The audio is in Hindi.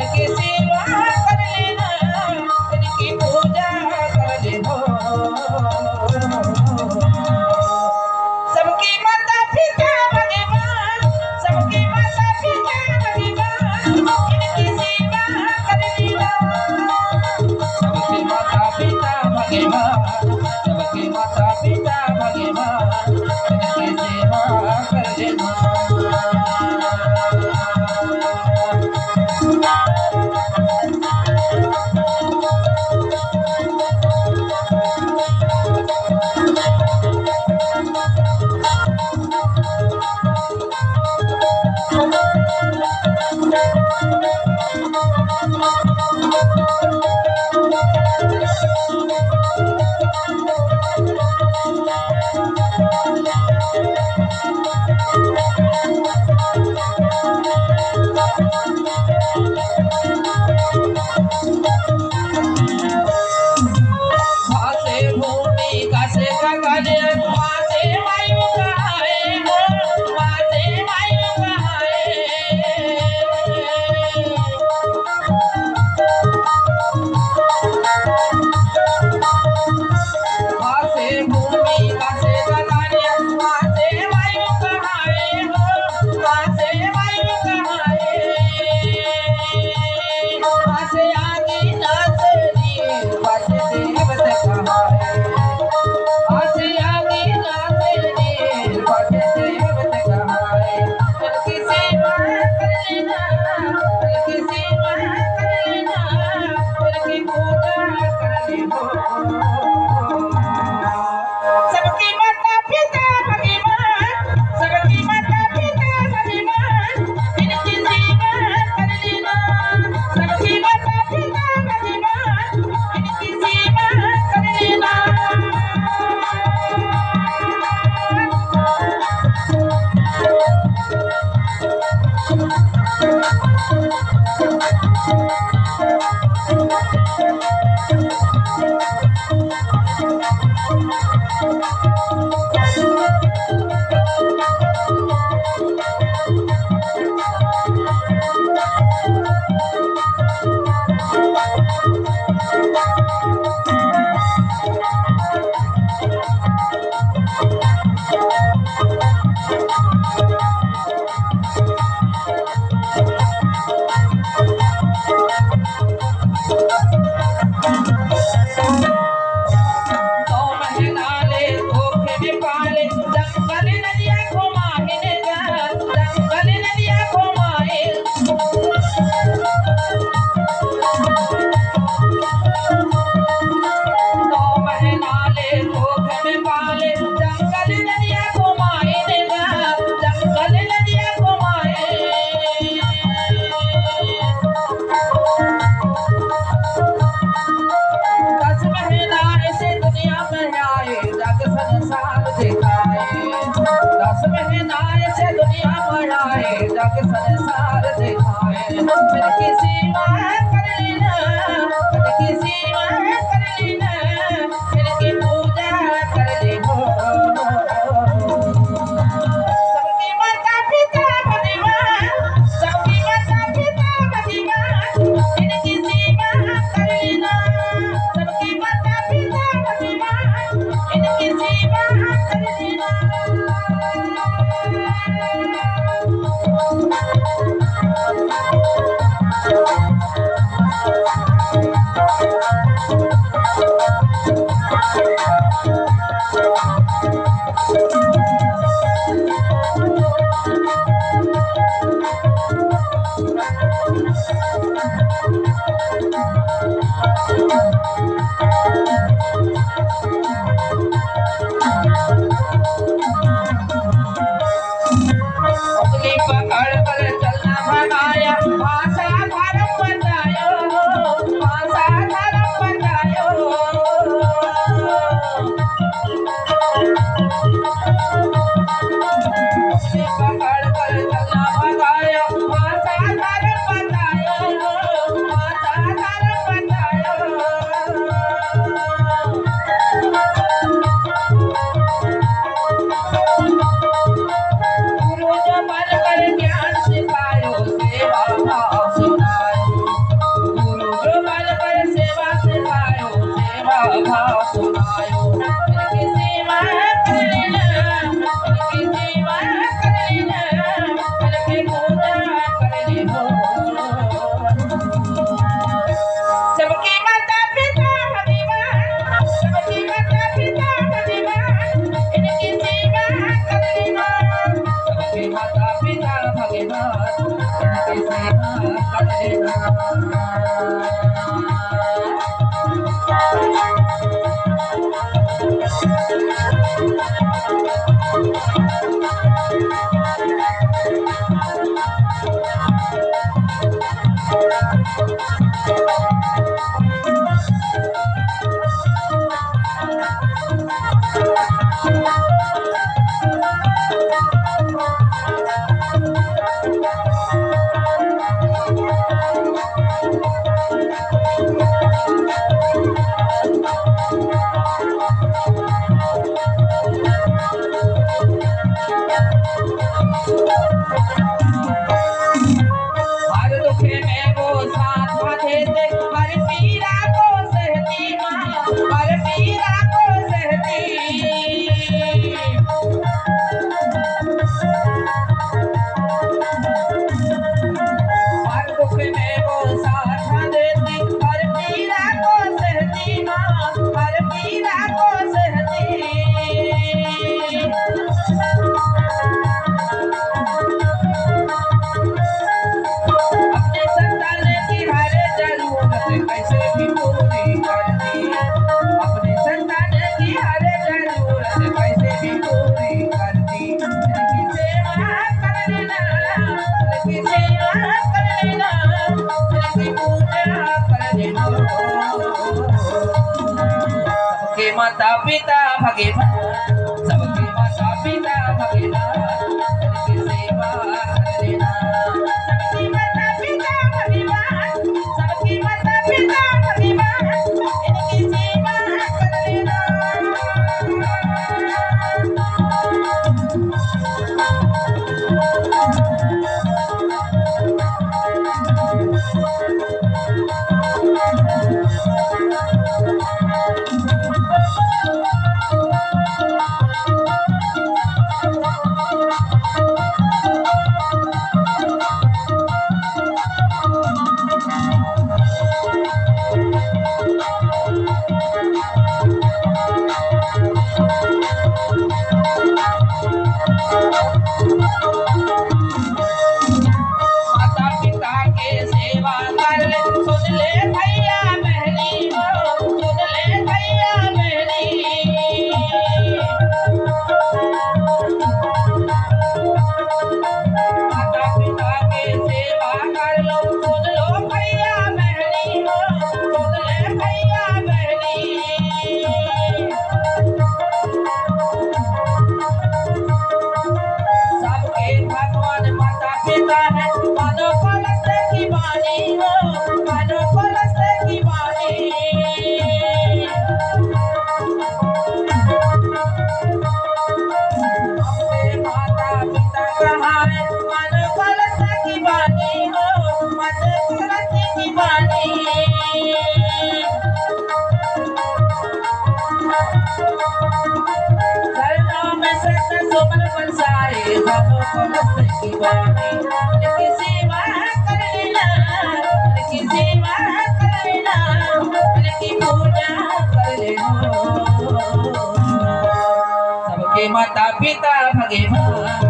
इनकी सेवा कर लेना, इनकी पूजा कर लेना। सबकी माता पिता भगवान, सबकी माता पिता भगवान, इनकी सेवा कर लेना। सबकी माता पिता भगवान, सबकी माता पिता भगवान, इनकी सेवा कर लेना। जग संसार दिखाए, इनकी सेवा कर लेना, इनकी सेवा कर लेना, इनकी पूजा कर लेना। सबकी माता पिता भगवान, सबकी माता पिता भगवान, इनकी सेवा कर लेना। सबकी माता पिता भगवान, इनकी सेवा कर लेना। पकड़ कर चलना भगाया, भाषा धर्म बचायो, भाषा धर्म बचायो। पकड़ कर चलना भगाया, भाषा धर्म बचायो, भाषा धर्म बचायो। हर दुख में वो साथ देते, हर पीड़ा को सहती माँ, हर पीड़ा को सहती। हर दुख में वो साथ देती, हर पीड़ा को सहती माँ, हर पीड़ा को सहती। अपने संतान की हर जरूरत कैसे भी पूरी करती, अपने संतान की हर जरूरत कैसे भी पूरी करती। उनकी सेवा कर लेना, उनकी सेवा कर लेना, उनकी पूजा कर लेना। सबके माता पिता भगवान, सबके माता पिता भगवान, उनकी सेवा कर लेना। सबके माता पिता भगवान, सबके माता पिता भगवान, इनकी सेवा कर लेना। माता पिता के सेवा कर ले, सुन ले भैया बहनी हो, सुन ले भैया बहनी। माता पिता के सेवा कर लो, सुन लो भैया बहनी हो, सुन ले भैया बहनी। सबके भगवान माता पिता है, मानो कलश की वाणी हो, मानो कलश की वाणी। हमसे माता पिता कहाँ है, मानो कलश की वाणी हो, मानो कलश की वाणी। चरणों में सत्य सुमन बरसाए, मानो कलश की वाणी। उनकी सेवा कर लेना, उनकी सेवा कर लेना, उनकी पूजा कर लेना। सबके माता पिता भगवान,